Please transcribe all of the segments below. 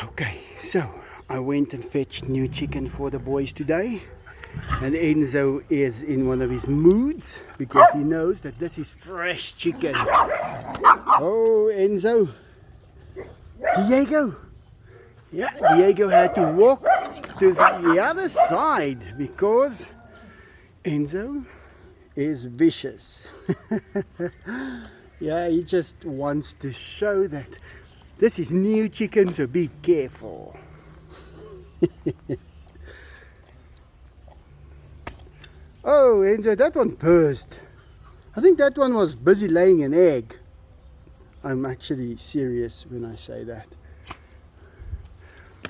Okay, so I went and fetched new chicken for the boys today, and Enzo is in one of his moods because he knows that this is fresh chicken. Oh, Enzo, Diego. Yeah, Diego had to walk to the other side because Enzo is vicious. Yeah, he just wants to show that this is new chicken, so be careful. Oh, Enzo, that one burst. I think that one was busy laying an egg. I'm actually serious when I say that.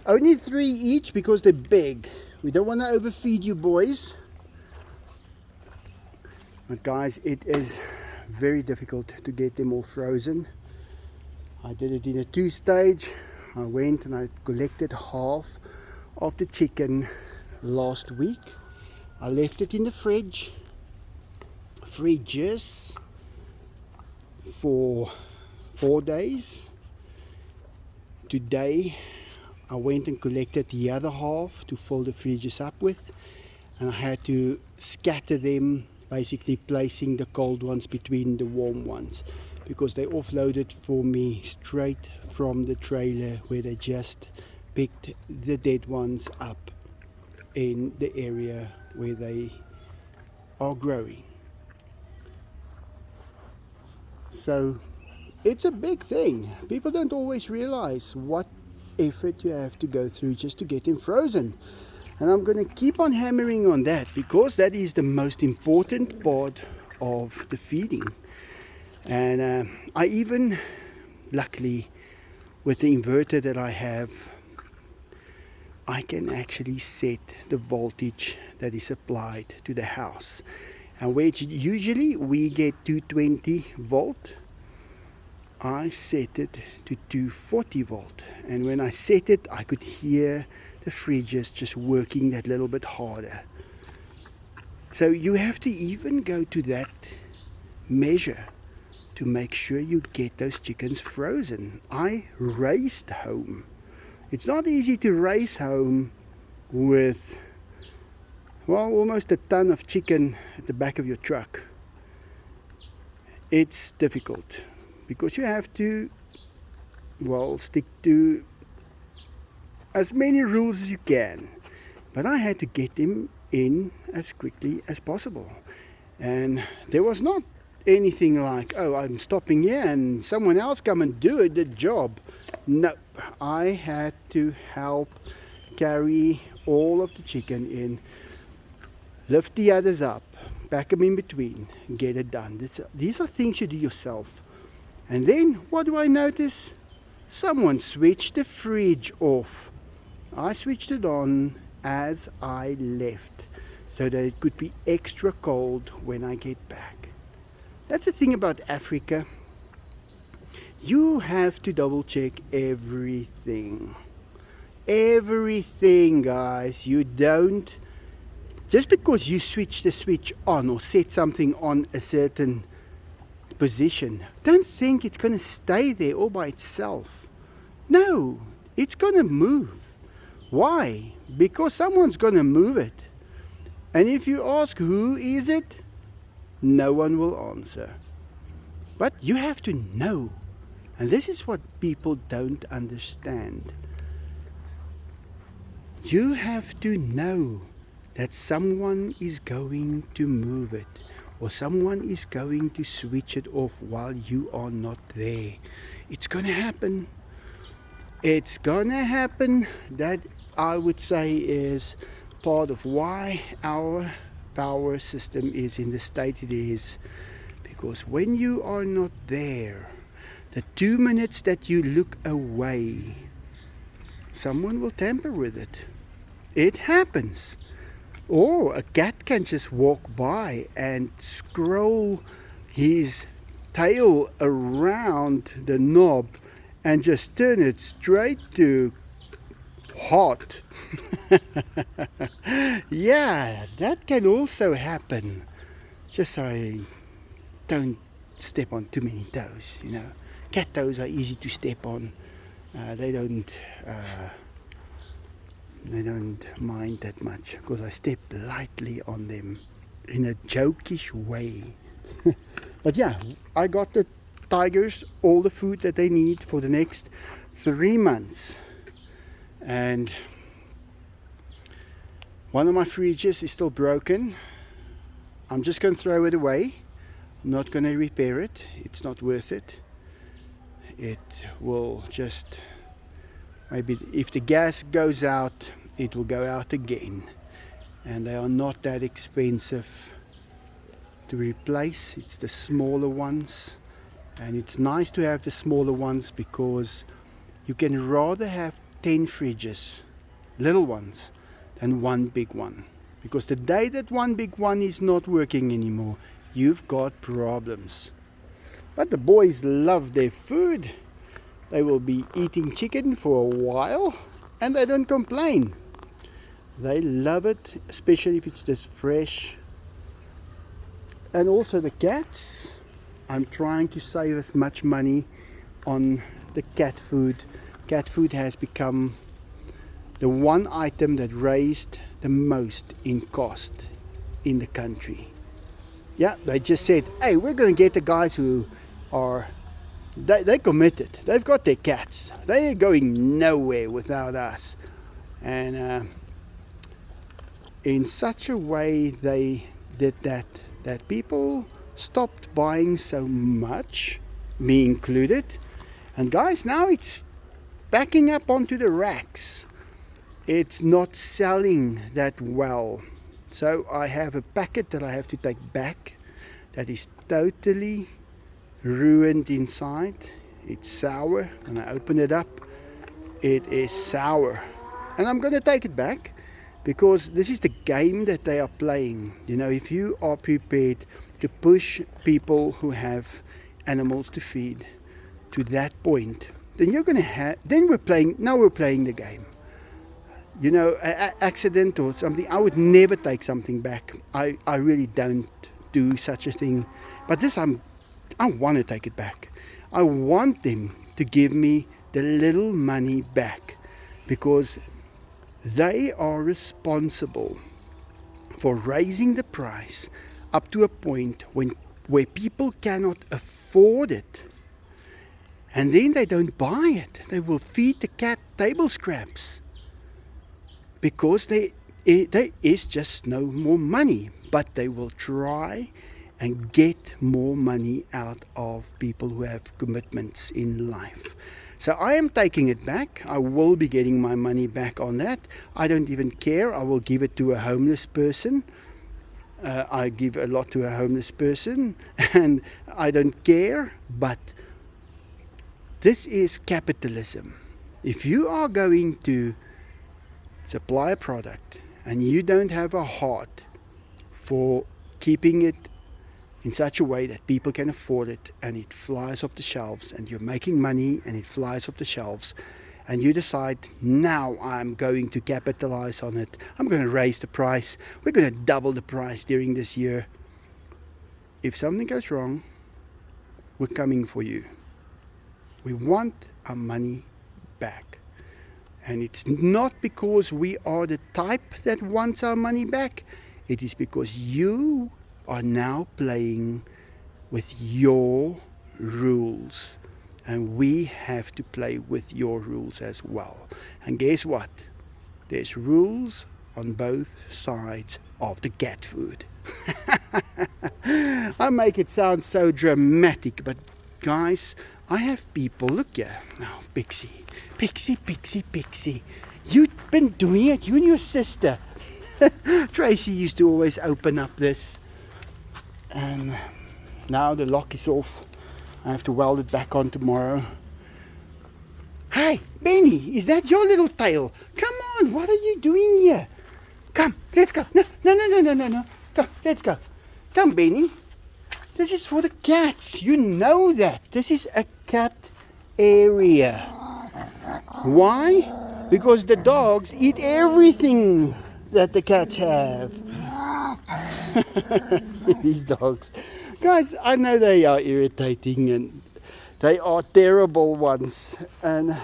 Only 3 each because they're big. We don't want to overfeed you boys. But guys, it is very difficult to get them all frozen. I did it in a 2-stage. I went and I collected half of the chicken last week. I left it in the fridges for 4 days. Today I went and collected the other half to fill the fridges up with, and I had to scatter them, basically placing the cold ones between the warm ones, because they offloaded for me straight from the trailer where they just picked the dead ones up in the area where they are growing. So it's a big thing. People don't always realize what effort you have to go through just to get them frozen. And I'm going to keep on hammering on that because that is the most important part of the feeding. And I even, luckily, with the inverter that I have, I can actually set the voltage that is applied to the house. And where usually we get 220 volt, I set it to 240 volt. And when I set it, I could hear the fridges just working that little bit harder. So you have to even go to that measure to make sure you get those chickens frozen. I raced home. It's not easy to race home with, well, almost a ton of chicken at the back of your truck. It's difficult because you have to, well, stick to as many rules as you can. But I had to get them in as quickly as possible. And there was not anything like, oh, I'm stopping here and someone else come and do the job. No, I had to help carry all of the chicken in, lift the others up, pack them in between, get it done. These are things you do yourself. And then what do I notice? Someone switched the fridge off. I switched it on as I left so that it could be extra cold when I get back. That's the thing about Africa. You have to double check everything. Everything, guys. You don't, just because you switch the switch on or set something on a certain position, don't think it's going to stay there all by itself. No, it's going to move. Why? Because someone's going to move it. And if you ask who is it, no one will answer. But you have to know. And this is what people don't understand. You have to know that someone is going to move it, or someone is going to switch it off while you are not there. It's going to happen. It's going to happen. That, I would say, is part of why our power system is in the state it is. Because when you are not there, the 2 minutes that you look away, someone will tamper with it. It happens. Or a cat can just walk by and scroll his tail around the knob and just turn it straight to hot. Yeah, that can also happen. Just so I don't step on too many toes, you know. Cat toes are easy to step on. They don't mind that much because I step lightly on them in a jokish way. But yeah, I got the tigers all the food that they need for the next 3 months. And one of my fridges is still broken. I'm just going to throw it away. I'm not going to repair it. It's not worth it. It will just, maybe if the gas goes out, it will go out again. And they are not that expensive to replace. It's the smaller ones. And it's nice to have the smaller ones because you can rather have 10 fridges, little ones, than one big one. Because the day that one big one is not working anymore, you've got problems. But the boys love their food. They will be eating chicken for a while and they don't complain. They love it, especially if it's this fresh. And also the cats. I'm trying to save as much money on the cat food. Cat food has become the one item that raised the most in cost in the country. Yeah, they just said, hey, we're going to get the guys who are, they committed. They've got their cats. They're going nowhere without us. And in such a way they did that people stopped buying so much, me included. And guys, now it's backing up onto the racks. It's not selling that well. So I have a packet that I have to take back that is totally ruined inside. It's sour. When I open it up, it is sour. And I'm going to take it back because this is the game that they are playing. You know, if you are prepared to push people who have animals to feed to that point, then you're going to have, then we're playing the game. You know, an accident or something, I would never take something back. I really don't do such a thing. But this, I want to take it back. I want them to give me the little money back because they are responsible for raising the price up to a point where people cannot afford it. And then they don't buy it. They will feed the cat table scraps because there is just no more money. But they will try and get more money out of people who have commitments in life. So I am taking it back. I will be getting my money back on that. I don't even care. I will give it to a homeless person. I give a lot to a homeless person and I don't care. But this is capitalism. If you are going to supply a product and you don't have a heart for keeping it in such a way that people can afford it and it flies off the shelves and you're making money and it flies off the shelves and you decide, now I'm going to capitalize on it, I'm going to raise the price, we're going to double the price during this year. If something goes wrong, we're coming for you. We want our money back. And it's not because we are the type that wants our money back. It is because you are now playing with your rules. And we have to play with your rules as well. And guess what? There's rules on both sides of the cat food. I make it sound so dramatic, but guys, I have people, look here, now Pixie, you've been doing it, you and your sister. Tracy used to always open up this, and now the lock is off. I have to weld it back on tomorrow. Hey, Benny, is that your little tail? Come on, what are you doing here? Come, let's go. No. Come, let's go. Come, Benny. This is for the cats. You know that. This is a cat area. Why? Because the dogs eat everything that the cats have. These dogs. Guys, I know they are irritating and they are terrible ones. And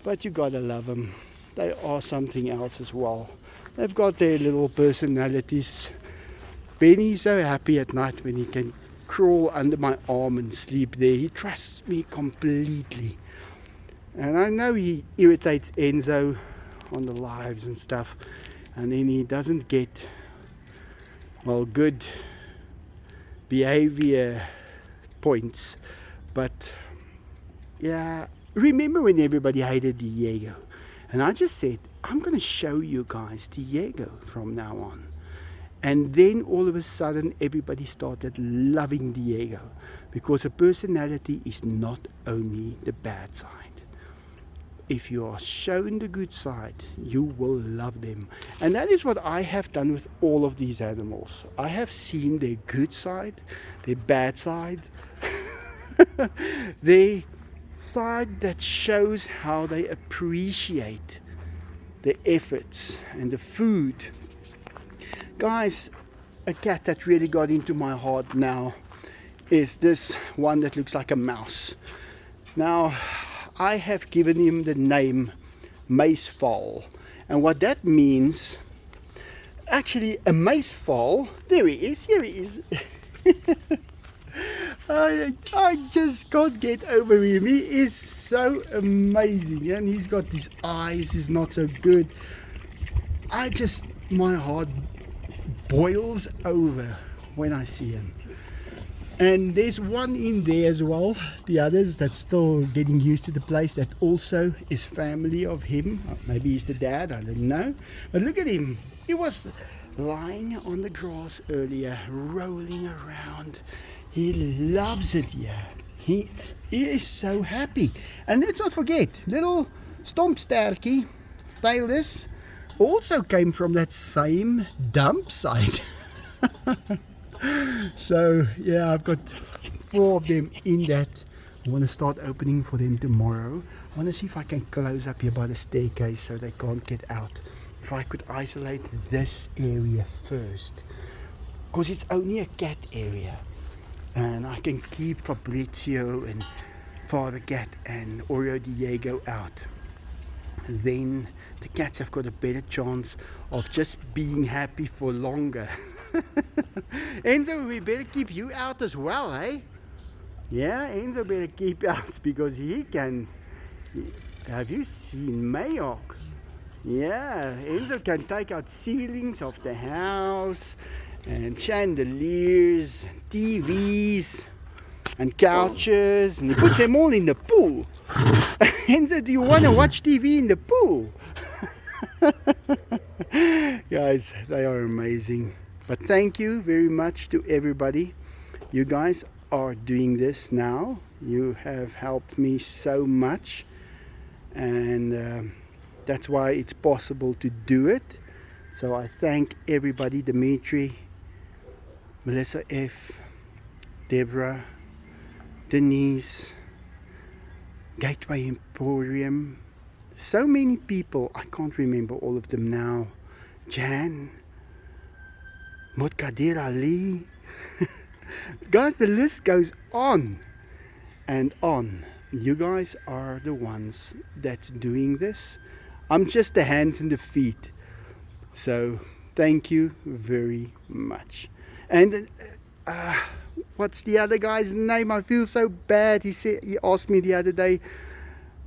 but you gotta love them. They are something else as well. They've got their little personalities. Benny's so happy at night when he can crawl under my arm and sleep there. He trusts me completely. And I know he irritates Enzo on the lives and stuff, and then he doesn't get, well, good behavior points. But yeah, remember when everybody hated Diego? And I just said, I'm going to show you guys Diego from now on. And then all of a sudden everybody started loving Diego, because a personality is not only the bad side. If you are shown the good side, you will love them. And that is what I have done with all of these animals. I have seen their good side, their bad side, their side that shows how they appreciate the efforts and the food. Guys, a cat that really got into my heart now is this one that looks like a mouse. Now, I have given him the name Mace Fall. And what that means, actually a Mace Fall, there he is, here he is. I just can't get over him. He is so amazing, and he's got these eyes, he's not so good. My heart boils over when I see him. And there's one in there as well, the others that's still getting used to the place, that also is family of him. Maybe he's the dad, I don't know. But look at him. He was lying on the grass earlier, rolling around. He loves it here. He is so happy. And let's not forget, little Stompy Tail also came from that same dump site. So yeah, I've got 4 of them in that. I want to start opening for them tomorrow. I want to see if I can close up here by the staircase so they can't get out. If I could isolate this area first, because it's only a cat area, and I can keep Fabrizio and Father Cat and Oreo Diego out. Then the cats have got a better chance of just being happy for longer. Enzo, we better keep you out as well, eh? Yeah, Enzo better keep out, because he can. Have you seen Mayok? Yeah, Enzo can take out ceilings of the house, and chandeliers, and TVs, and couches, and he puts them all in the pool. Enzo, do you want to watch TV in the pool? Guys, they are amazing. But thank you very much to everybody. You guys are doing this now. You have helped me so much, and that's why it's possible to do it. So I thank everybody, Dimitri, Melissa F, Deborah, Denise, Gateway Emporium, so many people, I can't remember all of them now. Jan, Mutkadir Ali. Guys, the list goes on and on. You guys are the ones that's doing this. I'm just the hands and the feet. So thank you very much. And what's the other guy's name? I feel so bad. He asked me the other day,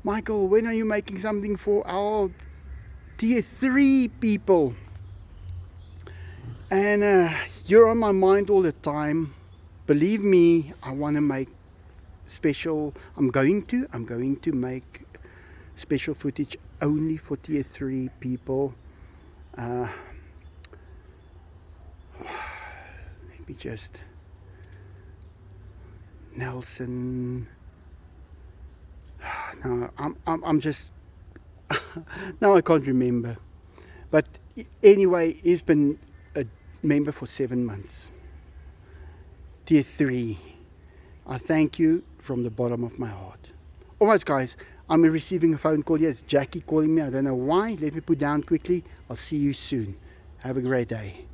Michael, when are you making something for our tier 3 people? And you're on my mind all the time. Believe me, I want to make special. I'm going to make special footage only for tier 3 people. Let me just. Nelson. No, I'm just. Now I can't remember. But anyway, he's been a member for 7 months. Tier 3. I thank you from the bottom of my heart. Alright guys, I'm receiving a phone call here. It's Jackie calling me. I don't know why. Let me put down quickly. I'll see you soon. Have a great day.